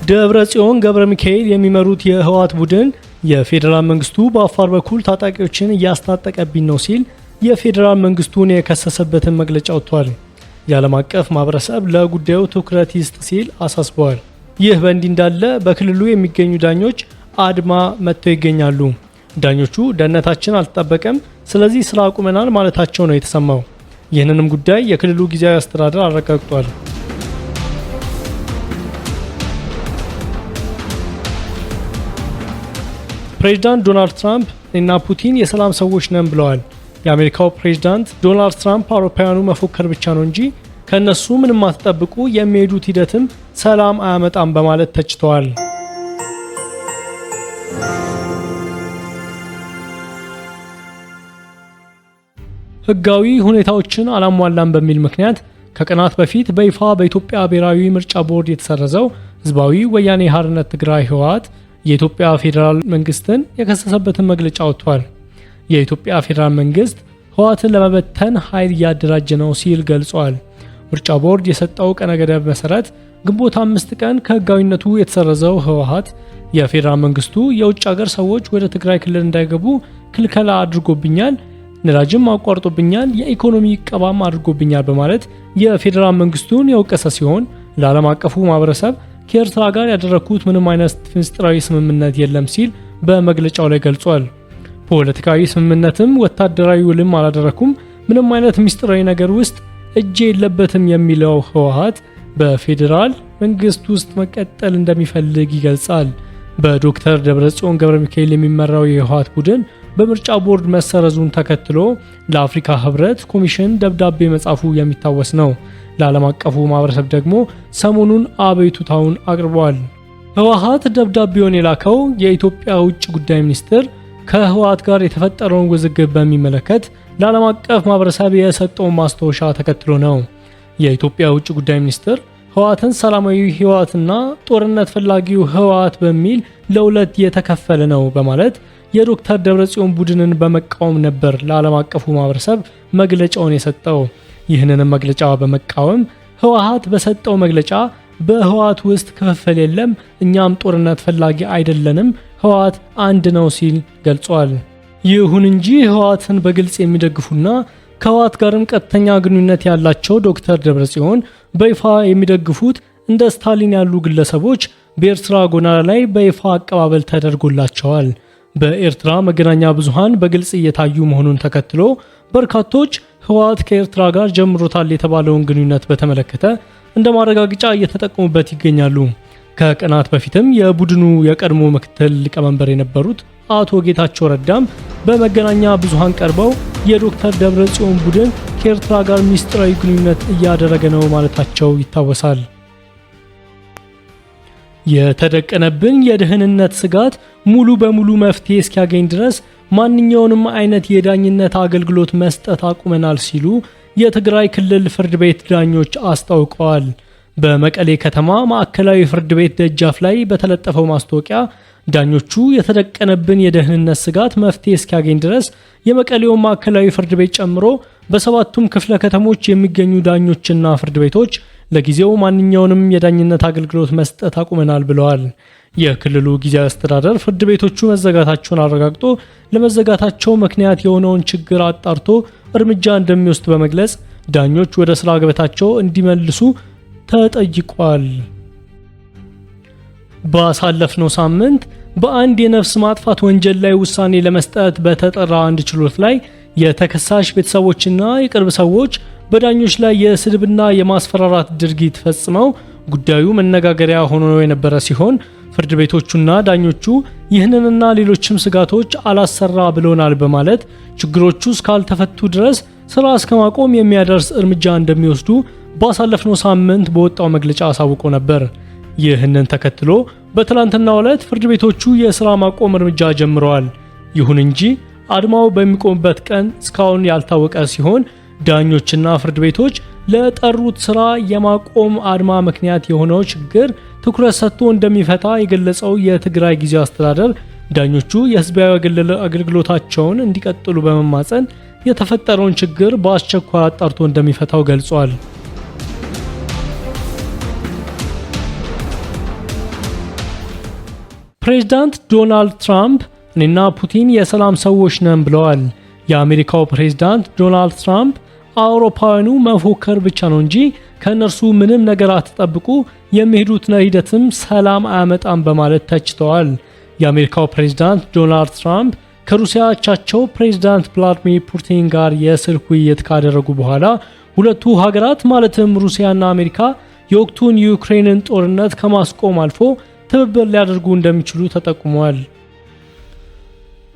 ደብረጽዮን ገብረ ሚካኤል የሚመሩት የህወሓት ቡድን የፌዴራል መንግስቱ በአፋር በኩል ታጣቂዎችን እያስታጠቀብኝ ነው ሲል የፌዴራል መንግስቱን የከሰሰበትን መግለጫ ወጥቷል። የዓለም አቀፍ ማህበረሰብ ለጉዳዩ ትኩረት ይስጥ ሲል አሳስበዋል። ይህ በእንዲህ እንዳለ በክልሉ የሚገኙ ዳኞች አድማ መጥተው ይገኛሉ። ዳኞቹ ደህንነታችን አልተጠበቀም፣ ስለዚህ ስራ አቁመናል ማለታቸው ነው የተሰማው። ይህንንም ጉዳይ የክልሉ ጊዜያዊ አስተዳደር አረጋግጧል። ፕሬዝዳንት ዶናልድ ትራምፕ እና ፑቲን የሰላም ሰዎች ነን ብለዋል። የአሜሪካው ፕሬዝዳንት ዶናልድ ትራምፕ አውሮፓውያኑ መፎከር ብቻ ነው እንጂ ከነሱ ምንም አትጠብቁ፣ የሚሄዱት ሂደትም ሰላም አያመጣም በማለት ተችተዋል። ህጋዊ ሁኔታዎችን አላሟላም በሚል ምክንያት ከቀናት በፊት በይፋ በኢትዮጵያ ብሔራዊ ምርጫ ቦርድ የተሰረዘው ህዝባዊ ወያኔ ሓርነት ትግራይ ህወሓት የኢትዮጵያ ፌዴራል መንግስትን የከሰሰበትን መግለጫ ወጥቷል። የኢትዮጵያ ፌዴራል መንግስት ህወሓትን ለመበተን ኃይል እያደራጀ ነው ሲል ገልጿል። ምርጫ ቦርድ የሰጠው ቀነ ገደብ መሰረት ግንቦት 5 ቀን ከህጋዊነቱ የተሰረዘው ህወሓት የፌዴራል መንግስቱ የውጭ ሀገር ሰዎች ወደ ትግራይ ክልል እንዳይገቡ ክልከላ አድርጎብኛል፣ ነዳጅም አቋርጦብኛል፣ የኢኮኖሚ ቀባም አድርጎብኛል በማለት የፌዴራል መንግስቱን የወቀሰ ሲሆን ለዓለም አቀፉ ማህበረሰብ ከኤርትራ ጋር ያደረኩት ምንም አይነት ምስጢራዊ ስምምነት የለም ሲል በመግለጫው ላይ ገልጿል። ፖለቲካዊ ስምምነትም ወታደራዊ ውልም አላደረኩም፣ ምንም አይነት ምስጢራዊ ነገር ውስጥ እጄ የለበትም የሚለው ህወሓት በፌዴራል መንግስት ውስጥ መቀጠል እንደሚፈልግ ይገልጻል። በዶክተር ደብረጽዮን ገብረ ሚካኤል የሚመራው የህወሓት ቡድን በምርጫ ቦርድ መሰረዙን ተከትሎ ለአፍሪካ ህብረት ኮሚሽን ደብዳቤ መጻፉ የሚታወስ ነው። ለዓለም አቀፉ ማህበረሰብ ደግሞ ሰሞኑን አቤቱታውን አቅርቧል። ህወሓት ደብዳቤውን የላከው የኢትዮጵያ ውጭ ጉዳይ ሚኒስትር ከህወሓት ጋር የተፈጠረውን ውዝግብ በሚመለከት ለዓለም አቀፍ ማህበረሰብ የሰጠውን ማስታወሻ ተከትሎ ነው። የኢትዮጵያ ውጭ ጉዳይ ሚኒስትር ህወሓትን ሰላማዊ ህወሓትና ጦርነት ፈላጊው ህወሓት በሚል ለሁለት የተከፈለ ነው በማለት የዶክተር ደብረጽዮን ቡድንን በመቃወም ነበር ለዓለም አቀፉ ማህበረሰብ መግለጫውን የሰጠው። ይህንንም መግለጫ በመቃወም ህወሓት በሰጠው መግለጫ በህወሓት ውስጥ ክፍፍል የለም፣ እኛም ጦርነት ፈላጊ አይደለንም፣ ህወሓት አንድ ነው ሲል ገልጿል። ይሁን እንጂ ህወሓትን በግልጽ የሚደግፉና ከህወሓት ጋርም ቀጥተኛ ግንኙነት ያላቸው ዶክተር ደብረጽዮን በይፋ የሚደግፉት እንደ ስታሊን ያሉ ግለሰቦች በኤርትራ ጎዳና ላይ በይፋ አቀባበል ተደርጎላቸዋል። በኤርትራ መገናኛ ብዙሃን በግልጽ እየታዩ መሆኑን ተከትሎ በርካቶች ህወሓት ከኤርትራ ጋር ጀምሮታል የተባለውን ግንኙነት በተመለከተ እንደ ማረጋገጫ እየተጠቀሙበት ይገኛሉ። ከቀናት በፊትም የቡድኑ የቀድሞ ምክትል ሊቀመንበር የነበሩት አቶ ጌታቸው ረዳም በመገናኛ ብዙሃን ቀርበው የዶክተር ደብረጽዮን ቡድን ከኤርትራ ጋር ሚስጥራዊ ግንኙነት እያደረገ ነው ማለታቸው ይታወሳል። የተደቀነብን የደህንነት ስጋት ሙሉ በሙሉ መፍትሄ እስኪያገኝ ድረስ ማንኛውንም አይነት የዳኝነት አገልግሎት መስጠት አቁመናል ሲሉ የትግራይ ክልል ፍርድ ቤት ዳኞች አስታውቀዋል። በመቀሌ ከተማ ማዕከላዊ ፍርድ ቤት ደጃፍ ላይ በተለጠፈው ማስታወቂያ ዳኞቹ የተደቀነብን የደህንነት ስጋት መፍትሄ እስኪያገኝ ድረስ የመቀሌውን ማዕከላዊ ፍርድ ቤት ጨምሮ በሰባቱም ክፍለ ከተሞች የሚገኙ ዳኞችና ፍርድ ቤቶች ለጊዜው ማንኛውንም የዳኝነት አገልግሎት መስጠት አቁመናል ብለዋል። የክልሉ ጊዜያዊ አስተዳደር ፍርድ ቤቶቹ መዘጋታቸውን አረጋግጦ ለመዘጋታቸው ምክንያት የሆነውን ችግር አጣርቶ እርምጃ እንደሚወስድ በመግለጽ ዳኞች ወደ ስራ ገበታቸው እንዲመልሱ ተጠይቋል። ባሳለፍነው ሳምንት በአንድ የነፍስ ማጥፋት ወንጀል ላይ ውሳኔ ለመስጠት በተጠራ አንድ ችሎት ላይ የተከሳሽ ቤተሰቦችና የቅርብ ሰዎች በዳኞች ላይ የስድብና የማስፈራራት ድርጊት ፈጽመው ጉዳዩ መነጋገሪያ ሆኖ የነበረ ሲሆን ፍርድ ቤቶቹና ዳኞቹ ይህንንና ሌሎችም ስጋቶች አላሰራ ብለውናል በማለት ችግሮቹ እስካልተፈቱ ድረስ ስራ እስከማቆም የሚያደርስ እርምጃ እንደሚወስዱ ባሳለፍነው ሳምንት በወጣው መግለጫ አሳውቆ ነበር። ይህንን ተከትሎ በትላንትናው ዕለት ፍርድ ቤቶቹ የስራ ማቆም እርምጃ ጀምረዋል። ይሁን እንጂ አድማው በሚቆምበት ቀን እስካሁን ያልታወቀ ሲሆን ዳኞችና ፍርድ ቤቶች ለጠሩት ስራ የማቆም አድማ ምክንያት የሆነው ችግር ትኩረት ሰጥቶ እንደሚፈታ የገለጸው የትግራይ ጊዜያዊ አስተዳደር ዳኞቹ የህዝባዊ አገልግሎታቸውን እንዲቀጥሉ በመማጸን የተፈጠረውን ችግር በአስቸኳይ አጣርቶ እንደሚፈታው ገልጿል። ፕሬዝዳንት ዶናልድ ትራምፕ እኔና ፑቲን የሰላም ሰዎች ነን ብለዋል። የአሜሪካው ፕሬዝዳንት ዶናልድ ትራምፕ አውሮፓውያኑ መፎከር ብቻ ነው እንጂ ከነርሱ ምንም ነገር አትጠብቁ፣ የሚሄዱት ሂደትም ሰላም አያመጣም በማለት ተችተዋል። የአሜሪካው ፕሬዝዳንት ዶናልድ ትራምፕ ከሩሲያ አቻቸው ፕሬዝዳንት ቭላዲሚር ፑቲን ጋር የስልክ ውይይት ካደረጉ በኋላ ሁለቱ ሀገራት ማለትም ሩሲያና አሜሪካ የወቅቱን የዩክሬንን ጦርነት ከማስቆም አልፎ ትብብር ሊያደርጉ እንደሚችሉ ተጠቁሟል።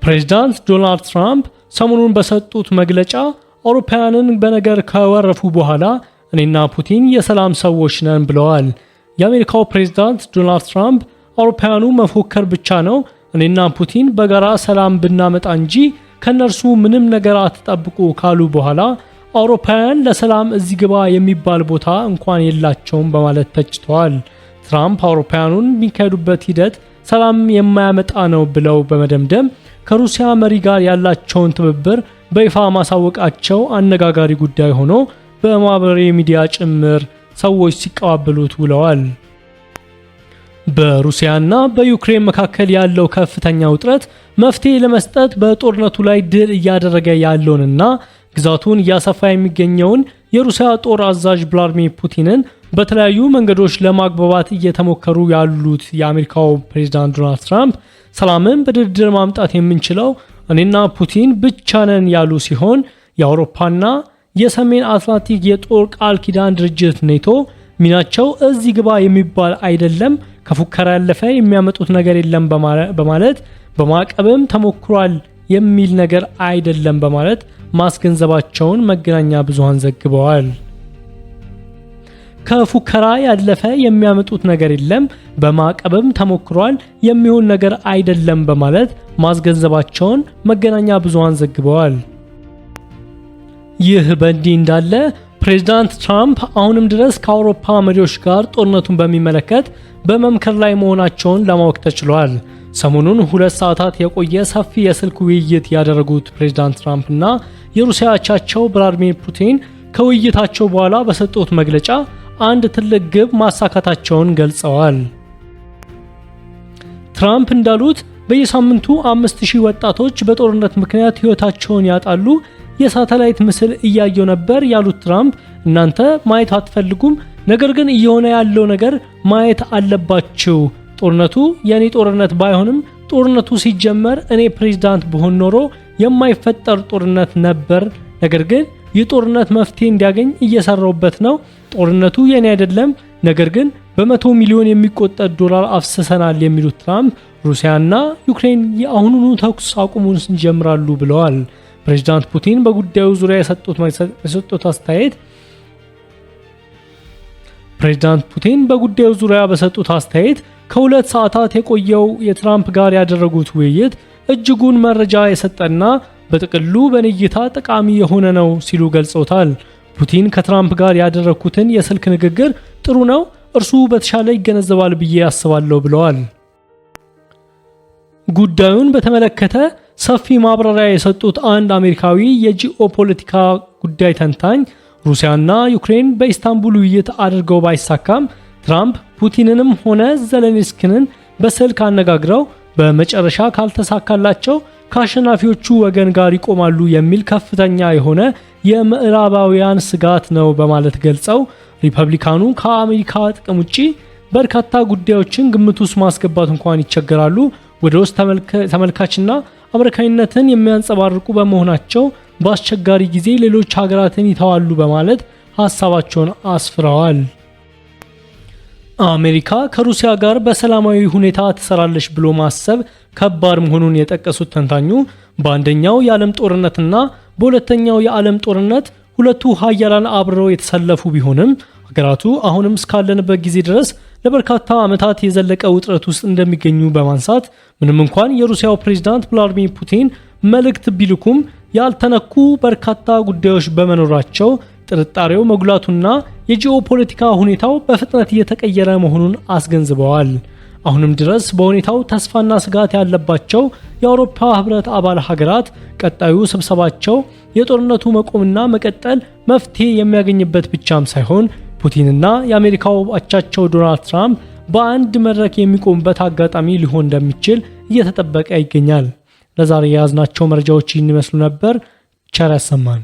ፕሬዝዳንት ዶናልድ ትራምፕ ሰሞኑን በሰጡት መግለጫ አውሮፓውያንን በነገር ከወረፉ በኋላ እኔና ፑቲን የሰላም ሰዎች ነን ብለዋል። የአሜሪካው ፕሬዝዳንት ዶናልድ ትራምፕ አውሮፓውያኑ መፎከር ብቻ ነው፣ እኔና ፑቲን በጋራ ሰላም ብናመጣ እንጂ ከነርሱ ምንም ነገር አትጠብቁ ካሉ በኋላ አውሮፓውያን ለሰላም እዚህ ግባ የሚባል ቦታ እንኳን የላቸውም በማለት ተችተዋል። ትራምፕ አውሮፓውያኑን የሚካሄዱበት ሂደት ሰላም የማያመጣ ነው ብለው በመደምደም ከሩሲያ መሪ ጋር ያላቸውን ትብብር በይፋ ማሳወቃቸው አነጋጋሪ ጉዳይ ሆኖ በማህበራዊ ሚዲያ ጭምር ሰዎች ሲቀባበሉት ውለዋል። በሩሲያና በዩክሬን መካከል ያለው ከፍተኛ ውጥረት መፍትሄ ለመስጠት በጦርነቱ ላይ ድል እያደረገ ያለውንና ግዛቱን እያሰፋ የሚገኘውን የሩሲያ ጦር አዛዥ ቭላዲሚር ፑቲንን በተለያዩ መንገዶች ለማግባባት እየተሞከሩ ያሉት የአሜሪካው ፕሬዝዳንት ዶናልድ ትራምፕ ሰላምን በድርድር ማምጣት የምንችለው እኔና ፑቲን ብቻ ነን ያሉ ሲሆን የአውሮፓና የሰሜን አትላንቲክ የጦር ቃል ኪዳን ድርጅት ኔቶ ሚናቸው እዚህ ግባ የሚባል አይደለም፣ ከፉከራ ያለፈ የሚያመጡት ነገር የለም በማለት በማዕቀብም ተሞክሯል የሚል ነገር አይደለም በማለት ማስገንዘባቸውን መገናኛ ብዙሃን ዘግበዋል። ከፉከራ ያለፈ የሚያመጡት ነገር የለም፣ በማዕቀብም ተሞክሯል የሚሆን ነገር አይደለም በማለት ማስገንዘባቸውን መገናኛ ብዙሃን ዘግበዋል። ይህ በእንዲህ እንዳለ ፕሬዝዳንት ትራምፕ አሁንም ድረስ ከአውሮፓ መሪዎች ጋር ጦርነቱን በሚመለከት በመምከር ላይ መሆናቸውን ለማወቅ ተችሏል። ሰሞኑን 2 ሰዓታት የቆየ ሰፊ የስልክ ውይይት ያደረጉት ፕሬዝዳንት ትራምፕ እና የሩሲያ አቻቸው ቭላዲሚር ፑቲን ከውይይታቸው በኋላ በሰጡት መግለጫ አንድ ትልቅ ግብ ማሳካታቸውን ገልጸዋል። ትራምፕ እንዳሉት በየሳምንቱ 5000 ወጣቶች በጦርነት ምክንያት ሕይወታቸውን ያጣሉ። የሳተላይት ምስል እያየው ነበር ያሉት ትራምፕ እናንተ ማየት አትፈልጉም፣ ነገር ግን እየሆነ ያለው ነገር ማየት አለባችሁ። ጦርነቱ የኔ ጦርነት ባይሆንም ጦርነቱ ሲጀመር እኔ ፕሬዝዳንት ብሆን ኖሮ የማይፈጠር ጦርነት ነበር። ነገር ግን ይህ ጦርነት መፍትሄ እንዲያገኝ እየሰራውበት ነው። ጦርነቱ የኔ አይደለም፣ ነገር ግን በ100 ሚሊዮን የሚቆጠር ዶላር አፍስሰናል የሚሉት ትራምፕ ሩሲያና ዩክሬን የአሁኑኑ ተኩስ አቁሙን ይጀምራሉ ብለዋል። ፕሬዝዳንት ፑቲን በጉዳዩ ዙሪያ የሰጡት አስተያየት ከ2 ሰዓታት የቆየው የትራምፕ ጋር ያደረጉት ውይይት እጅጉን መረጃ የሰጠና በጥቅሉ በንይታ ጠቃሚ የሆነ ነው ሲሉ ገልጸውታል። ፑቲን ከትራምፕ ጋር ያደረኩትን የስልክ ንግግር ጥሩ ነው፣ እርሱ በተሻለ ይገነዘባል ብዬ አስባለሁ ብለዋል። ጉዳዩን በተመለከተ ሰፊ ማብራሪያ የሰጡት አንድ አሜሪካዊ የጂኦፖለቲካ ጉዳይ ተንታኝ ሩሲያና ዩክሬን በኢስታንቡል ውይይት አድርገው ባይሳካም ትራምፕ ፑቲንንም ሆነ ዘለንስኪንን በስልክ አነጋግረው በመጨረሻ ካልተሳካላቸው ከአሸናፊዎቹ ወገን ጋር ይቆማሉ የሚል ከፍተኛ የሆነ የምዕራባውያን ስጋት ነው በማለት ገልጸው ሪፐብሊካኑ ከአሜሪካ ጥቅም ውጪ በርካታ ጉዳዮችን ግምት ውስጥ ማስገባት እንኳን ይቸገራሉ፣ ወደ ውስጥ ተመልካችና አሜሪካዊነትን የሚያንጸባርቁ በመሆናቸው በአስቸጋሪ ጊዜ ሌሎች ሀገራትን ይተዋሉ በማለት ሐሳባቸውን አስፍረዋል። አሜሪካ ከሩሲያ ጋር በሰላማዊ ሁኔታ ትሰራለች ብሎ ማሰብ ከባድ መሆኑን የጠቀሱት ተንታኙ በአንደኛው የዓለም ጦርነትና በሁለተኛው የዓለም ጦርነት ሁለቱ ሀያላን አብረው የተሰለፉ ቢሆንም ሀገራቱ አሁንም እስካለንበት ጊዜ ድረስ ለበርካታ ዓመታት የዘለቀ ውጥረት ውስጥ እንደሚገኙ በማንሳት ምንም እንኳን የሩሲያው ፕሬዝዳንት ቭላዲሚር ፑቲን መልእክት ቢልኩም ያልተነኩ በርካታ ጉዳዮች በመኖራቸው ጥርጣሬው መጉላቱና የጂኦፖለቲካ ሁኔታው በፍጥነት እየተቀየረ መሆኑን አስገንዝበዋል። አሁንም ድረስ በሁኔታው ተስፋና ስጋት ያለባቸው የአውሮፓ ህብረት አባል ሀገራት ቀጣዩ ስብሰባቸው የጦርነቱ መቆምና መቀጠል መፍትሄ የሚያገኝበት ብቻም ሳይሆን ፑቲንና የአሜሪካው አቻቸው ዶናልድ ትራምፕ በአንድ መድረክ የሚቆምበት አጋጣሚ ሊሆን እንደሚችል እየተጠበቀ ይገኛል። ለዛሬ የያዝናቸው መረጃዎች ይህን ይመስሉ ነበር። ቸር ያሰማን።